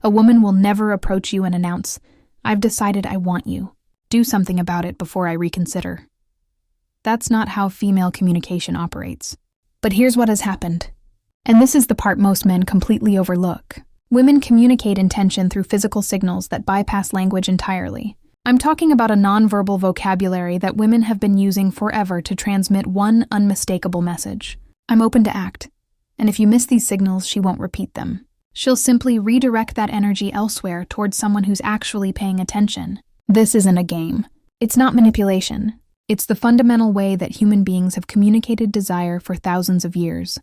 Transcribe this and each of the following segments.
A woman will never approach you and announce, "I've decided I want you. Do something about it before I reconsider." That's not how female communication operates. But here's what has happened. And this is the part most men completely overlook. Women communicate intention through physical signals that bypass language entirely. I'm talking about a nonverbal vocabulary that women have been using forever to transmit one unmistakable message. I'm open to act. And if you miss these signals, she won't repeat them. She'll simply redirect that energy elsewhere towards someone who's actually paying attention. This isn't a game. It's not manipulation. It's the fundamental way that human beings have communicated desire for thousands of years,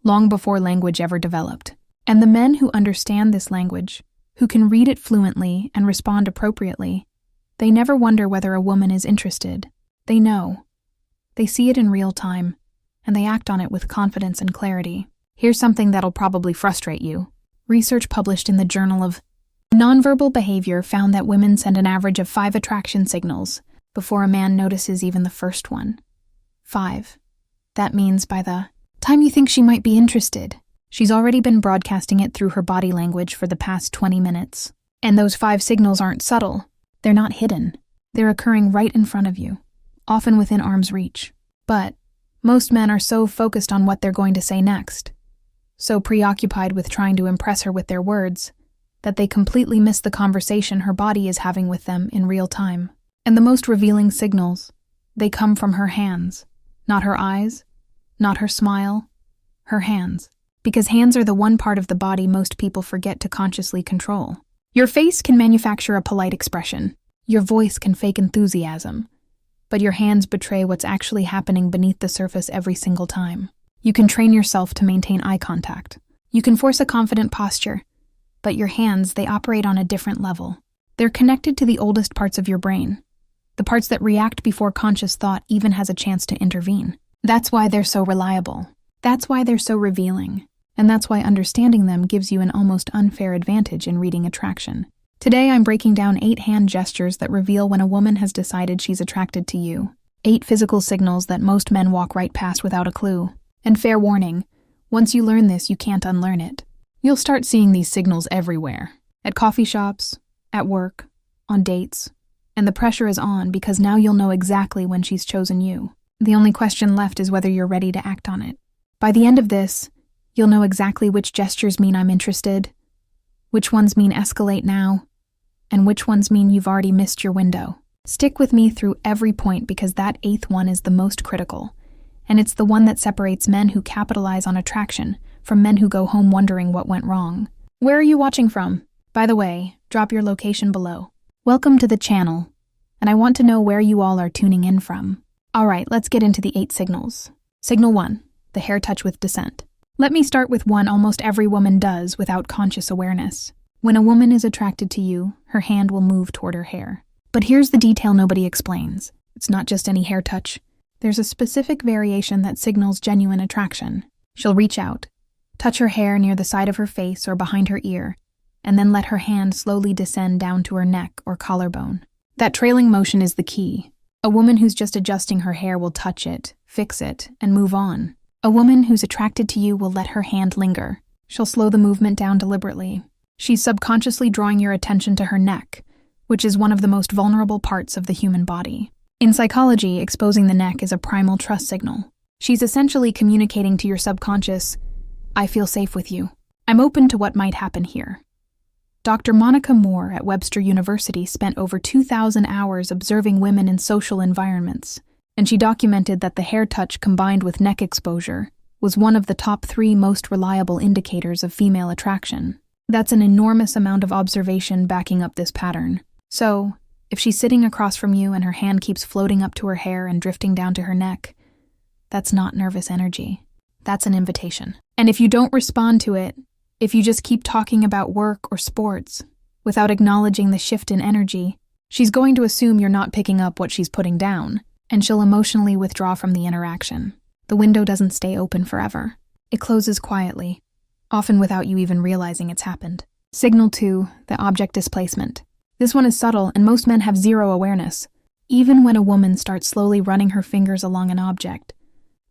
long before language ever developed. And the men who understand this language, who can read it fluently and respond appropriately, they never wonder whether a woman is interested. They know. They see it in real time, and they act on it with confidence and clarity. Here's something that'll probably frustrate you. Research published in the Journal of Nonverbal Behavior found that women send an average of 5 attraction signals before a man notices even the first one. 5. That means by the time you think she might be interested, she's already been broadcasting it through her body language for the past 20 minutes. And those 5 signals aren't subtle. They're not hidden. They're occurring right in front of you, often within arm's reach. But most men are so focused on what they're going to say next, so preoccupied with trying to impress her with their words, that they completely miss the conversation her body is having with them in real time. And the most revealing signals, they come from her hands. Not her eyes, not her smile, her hands. Because hands are the one part of the body most people forget to consciously control. Your face can manufacture a polite expression. Your voice can fake enthusiasm. But your hands betray what's actually happening beneath the surface every single time. You can train yourself to maintain eye contact. You can force a confident posture. But your hands, they operate on a different level. They're connected to the oldest parts of your brain. The parts that react before conscious thought even has a chance to intervene. That's why they're so reliable. That's why they're so revealing. And that's why understanding them gives you an almost unfair advantage in reading attraction. Today I'm breaking down 8 hand gestures that reveal when a woman has decided she's attracted to you. 8 physical signals that most men walk right past without a clue. And fair warning, once you learn this, you can't unlearn it. You'll start seeing these signals everywhere. At coffee shops, at work, on dates. And the pressure is on because now you'll know exactly when she's chosen you. The only question left is whether you're ready to act on it. By the end of this, you'll know exactly which gestures mean I'm interested, which ones mean escalate now, and which ones mean you've already missed your window. Stick with me through every point because that 8th one is the most critical, and it's the one that separates men who capitalize on attraction from men who go home wondering what went wrong. Where are you watching from? By the way, drop your location below. Welcome to the channel, and I want to know where you all are tuning in from. Alright, let's get into the 8 signals. Signal 1, the hair touch with dissent. Let me start with one almost every woman does without conscious awareness. When a woman is attracted to you, her hand will move toward her hair. But here's the detail nobody explains. It's not just any hair touch. There's a specific variation that signals genuine attraction. She'll reach out, touch her hair near the side of her face or behind her ear, and then let her hand slowly descend down to her neck or collarbone. That trailing motion is the key. A woman who's just adjusting her hair will touch it, fix it, and move on. A woman who's attracted to you will let her hand linger. She'll slow the movement down deliberately. She's subconsciously drawing your attention to her neck, which is one of the most vulnerable parts of the human body. In psychology, exposing the neck is a primal trust signal. She's essentially communicating to your subconscious, "I feel safe with you. I'm open to what might happen here." Dr. Monica Moore at Webster University spent over 2,000 hours observing women in social environments, and she documented that the hair touch combined with neck exposure was one of the top 3 most reliable indicators of female attraction. That's an enormous amount of observation backing up this pattern. So, if she's sitting across from you and her hand keeps floating up to her hair and drifting down to her neck, that's not nervous energy. That's an invitation. And if you don't respond to it, if you just keep talking about work or sports without acknowledging the shift in energy, she's going to assume you're not picking up what she's putting down, and she'll emotionally withdraw from the interaction. The window doesn't stay open forever. It closes quietly, often without you even realizing it's happened. Signal 2, the object displacement. This one is subtle, and most men have zero awareness. Even when a woman starts slowly running her fingers along an object,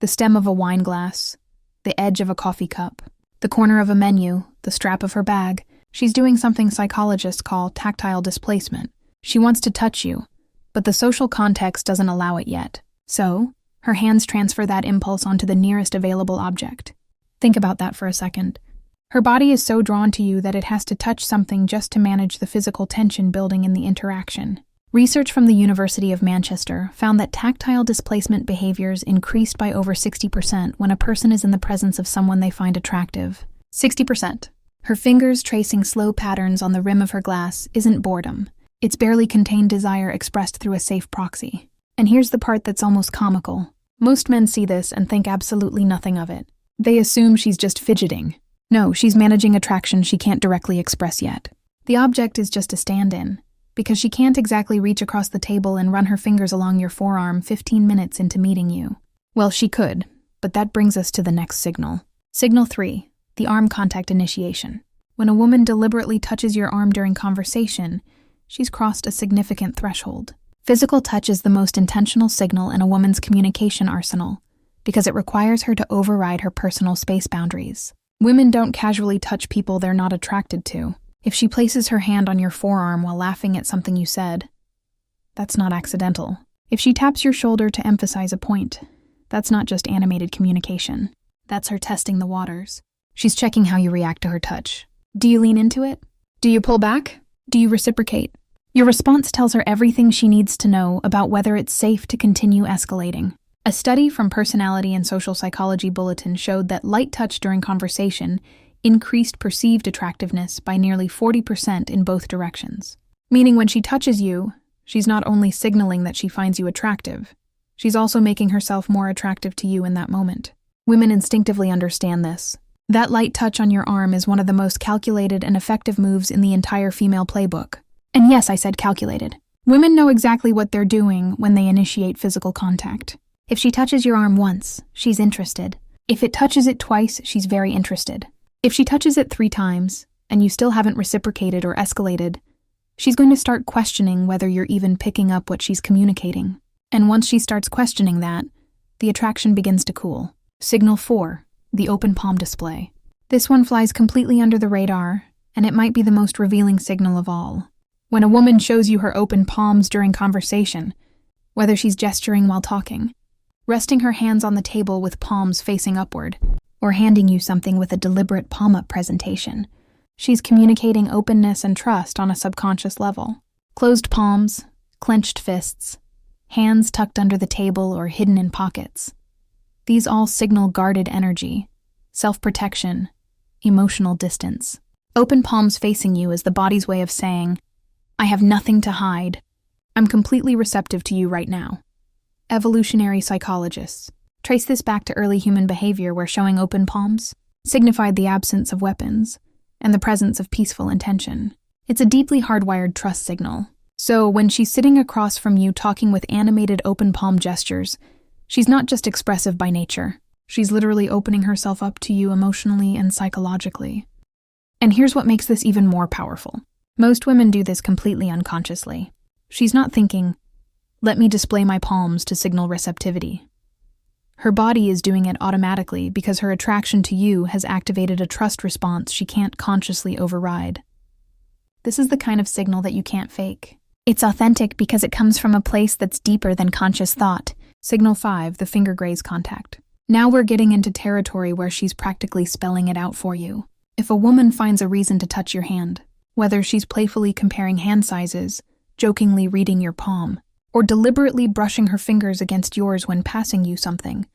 the stem of a wine glass, the edge of a coffee cup, the corner of a menu, the strap of her bag, She's doing something psychologists call tactile displacement. She wants to touch you, but the social context doesn't allow it yet. So, her hands transfer that impulse onto the nearest available object. Think about that for a second. Her body is so drawn to you that it has to touch something just to manage the physical tension building in the interaction. Research from the University of Manchester found that tactile displacement behaviors increased by over 60% when a person is in the presence of someone they find attractive. 60%. Her fingers tracing slow patterns on the rim of her glass isn't boredom. It's barely contained desire expressed through a safe proxy. And here's the part that's almost comical. Most men see this and think absolutely nothing of it. They assume she's just fidgeting. No, she's managing attraction she can't directly express yet. The object is just a stand-in, because she can't exactly reach across the table and run her fingers along your forearm 15 minutes into meeting you. Well, she could, but that brings us to the next signal. Signal 3, the arm contact initiation. When a woman deliberately touches your arm during conversation, she's crossed a significant threshold. Physical touch is the most intentional signal in a woman's communication arsenal, because it requires her to override her personal space boundaries. Women don't casually touch people they're not attracted to. If she places her hand on your forearm while laughing at something you said, that's not accidental. If she taps your shoulder to emphasize a point, that's not just animated communication. That's her testing the waters. She's checking how you react to her touch. Do you lean into it? Do you pull back? Do you reciprocate? Your response tells her everything she needs to know about whether it's safe to continue escalating. A study from Personality and Social Psychology Bulletin showed that light touch during conversation increased perceived attractiveness by nearly 40% in both directions. Meaning when she touches you, she's not only signaling that she finds you attractive, she's also making herself more attractive to you in that moment. Women instinctively understand this. That light touch on your arm is one of the most calculated and effective moves in the entire female playbook. And yes, I said calculated. Women know exactly what they're doing when they initiate physical contact. If she touches your arm once, she's interested. If it touches it twice, she's very interested. If she touches it 3 times, and you still haven't reciprocated or escalated, she's going to start questioning whether you're even picking up what she's communicating. And once she starts questioning that, the attraction begins to cool. Signal 4, the open palm display. This one flies completely under the radar, and it might be the most revealing signal of all. When a woman shows you her open palms during conversation, whether she's gesturing while talking, resting her hands on the table with palms facing upward, or handing you something with a deliberate palm-up presentation, she's communicating openness and trust on a subconscious level. Closed palms, clenched fists, hands tucked under the table or hidden in pockets. These all signal guarded energy, self-protection, emotional distance. Open palms facing you is the body's way of saying, I have nothing to hide. I'm completely receptive to you right now. Evolutionary psychologists trace this back to early human behavior where showing open palms signified the absence of weapons and the presence of peaceful intention. It's a deeply hardwired trust signal. So when she's sitting across from you talking with animated open palm gestures, she's not just expressive by nature. She's literally opening herself up to you emotionally and psychologically. And here's what makes this even more powerful. Most women do this completely unconsciously. She's not thinking, let me display my palms to signal receptivity. Her body is doing it automatically because her attraction to you has activated a trust response she can't consciously override. This is the kind of signal that you can't fake. It's authentic because it comes from a place that's deeper than conscious thought. Signal 5, the finger graze contact. Now we're getting into territory where she's practically spelling it out for you. If a woman finds a reason to touch your hand, whether she's playfully comparing hand sizes, jokingly reading your palm, or deliberately brushing her fingers against yours when passing you something,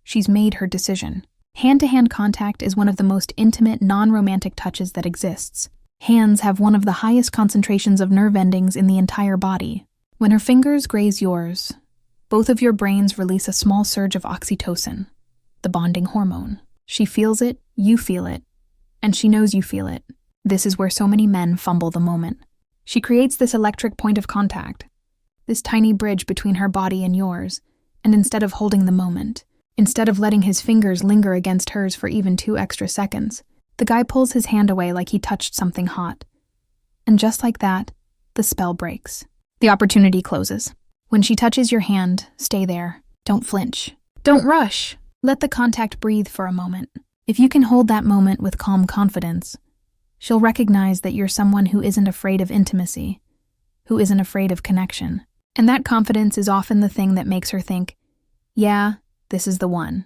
she's made her decision. Hand-to-hand contact is one of the most intimate, non-romantic touches that exists. Hands have one of the highest concentrations of nerve endings in the entire body. When her fingers graze yours, both of your brains release a small surge of oxytocin, the bonding hormone. She feels it, you feel it, and she knows you feel it. This is where so many men fumble the moment. She creates this electric point of contact, this tiny bridge between her body and yours, and instead of holding the moment, instead of letting his fingers linger against hers for even 2 extra seconds, the guy pulls his hand away like he touched something hot. And just like that, the spell breaks. The opportunity closes. When she touches your hand, stay there. Don't flinch. Don't rush. Let the contact breathe for a moment. If you can hold that moment with calm confidence, She'll recognize that you're someone who isn't afraid of intimacy, who isn't afraid of connection. And that confidence is often the thing that makes her think, yeah, this is the one.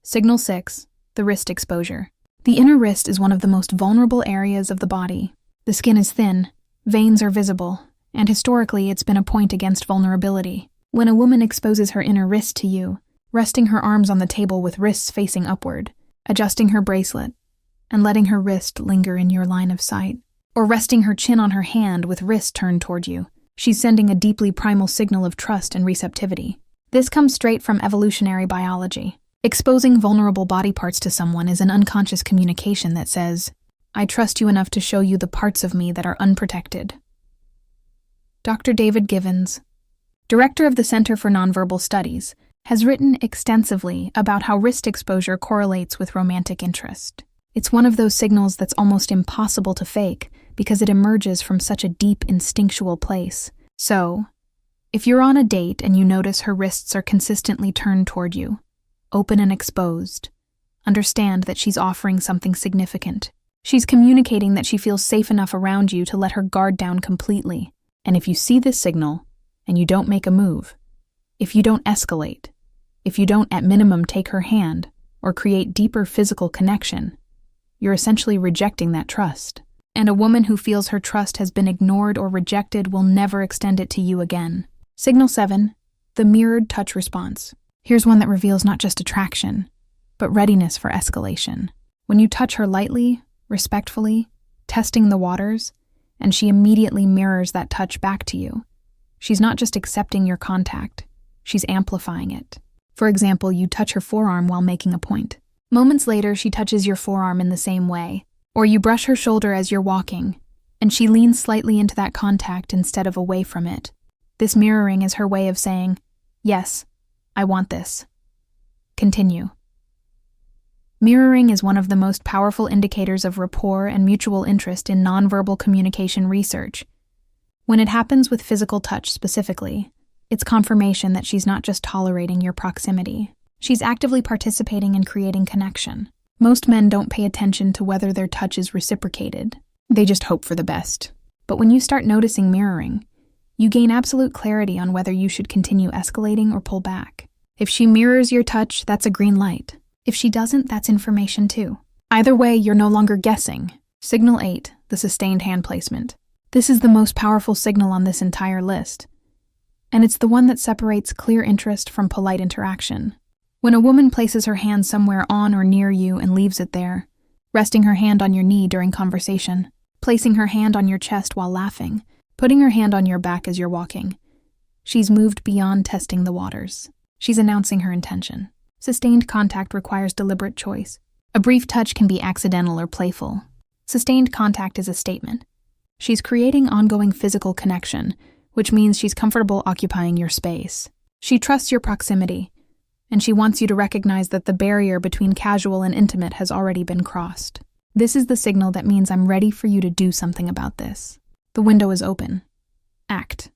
Signal 6, the wrist exposure. The inner wrist is one of the most vulnerable areas of the body. The skin is thin, veins are visible, and historically it's been a point against vulnerability. When a woman exposes her inner wrist to you, resting her arms on the table with wrists facing upward, adjusting her bracelet, and letting her wrist linger in your line of sight, or resting her chin on her hand with wrist turned toward you, she's sending a deeply primal signal of trust and receptivity. This comes straight from evolutionary biology. Exposing vulnerable body parts to someone is an unconscious communication that says, I trust you enough to show you the parts of me that are unprotected. Dr. David Givens, director of the Center for Nonverbal Studies, has written extensively about how wrist exposure correlates with romantic interest. It's one of those signals that's almost impossible to fake because it emerges from such a deep instinctual place. So, if you're on a date and you notice her wrists are consistently turned toward you, open and exposed, understand that she's offering something significant. She's communicating that she feels safe enough around you to let her guard down completely. And if you see this signal, and you don't make a move, if you don't escalate, if you don't at minimum take her hand or create deeper physical connection, you're essentially rejecting that trust. And a woman who feels her trust has been ignored or rejected will never extend it to you again. Signal 7, the mirrored touch response. Here's one that reveals not just attraction, but readiness for escalation. When you touch her lightly, respectfully, testing the waters, and she immediately mirrors that touch back to you, she's not just accepting your contact, she's amplifying it. For example, you touch her forearm while making a point. Moments later, she touches your forearm in the same way. Or you brush her shoulder as you're walking, and she leans slightly into that contact instead of away from it. This mirroring is her way of saying, yes, I want this. Continue. Mirroring is one of the most powerful indicators of rapport and mutual interest in nonverbal communication research. When it happens with physical touch specifically, it's confirmation that she's not just tolerating your proximity. She's actively participating in creating connection. Most men don't pay attention to whether their touch is reciprocated. They just hope for the best. But when you start noticing mirroring, you gain absolute clarity on whether you should continue escalating or pull back. If she mirrors your touch, that's a green light. If she doesn't, that's information too. Either way, you're no longer guessing. Signal 8, the sustained hand placement. This is the most powerful signal on this entire list. And it's the one that separates clear interest from polite interaction. When a woman places her hand somewhere on or near you and leaves it there, resting her hand on your knee during conversation, placing her hand on your chest while laughing, putting her hand on your back as you're walking, she's moved beyond testing the waters. She's announcing her intention. Sustained contact requires deliberate choice. A brief touch can be accidental or playful. Sustained contact is a statement. She's creating ongoing physical connection, which means she's comfortable occupying your space. She trusts your proximity, and she wants you to recognize that the barrier between casual and intimate has already been crossed. This is the signal that means I'm ready for you to do something about this. The window is open. Act.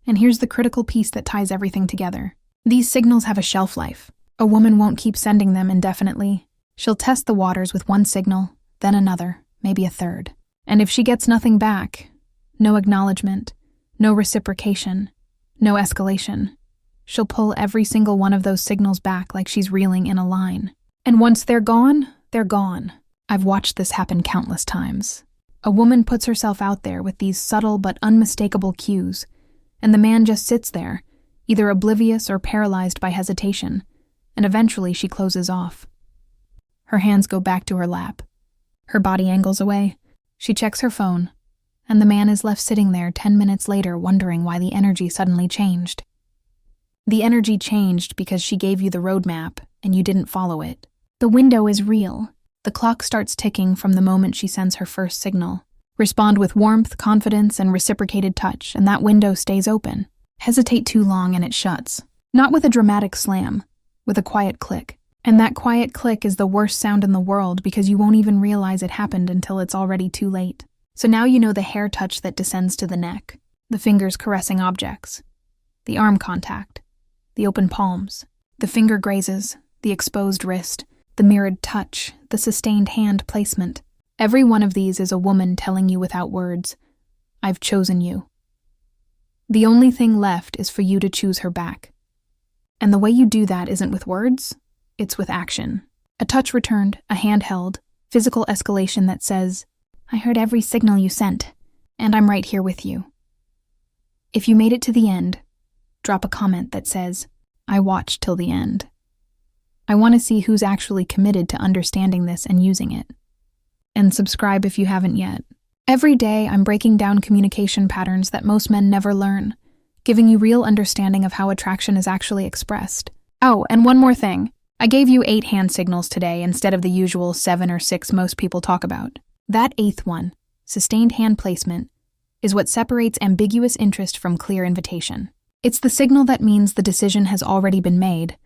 And here's the critical piece that ties everything together. These signals have a shelf life. A woman won't keep sending them indefinitely. She'll test the waters with one signal, then another, maybe a third. And if she gets nothing back, no acknowledgement, no reciprocation, no escalation, she'll pull every single one of those signals back like she's reeling in a line. And once they're gone, they're gone. I've watched this happen countless times. A woman puts herself out there with these subtle but unmistakable cues, and the man just sits there, either oblivious or paralyzed by hesitation, and eventually she closes off. Her hands go back to her lap. Her body angles away. She checks her phone, and the man is left sitting there 10 minutes later wondering why the energy suddenly changed. The energy changed because she gave you the roadmap, and you didn't follow it. The window is real. The clock starts ticking from the moment she sends her first signal. Respond with warmth, confidence, and reciprocated touch, and that window stays open. Hesitate too long and it shuts. Not with a dramatic slam, with a quiet click. And that quiet click is the worst sound in the world because you won't even realize it happened until it's already too late. So now you know the hair touch that descends to the neck, the fingers caressing objects, the arm contact, the open palms, the finger grazes, the exposed wrist, the mirrored touch, the sustained hand placement. Every one of these is a woman telling you without words, "I've chosen you." The only thing left is for you to choose her back. And the way you do that isn't with words, it's with action. A touch returned, a hand held, physical escalation that says, "I heard every signal you sent, and I'm right here with you." If you made it to the end, drop a comment that says, "I watched till the end." I want to see who's actually committed to understanding this and using it. And subscribe if you haven't yet. Every day, I'm breaking down communication patterns that most men never learn, giving you real understanding of how attraction is actually expressed. Oh, and one more thing. I gave you 8 hand signals today instead of the usual 7 or 6 most people talk about. That 8th one, sustained hand placement, is what separates ambiguous interest from clear invitation. It's the signal that means the decision has already been made,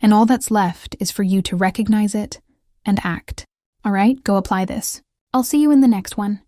and all that's left is for you to recognize it and act. All right, go apply this. I'll see you in the next one.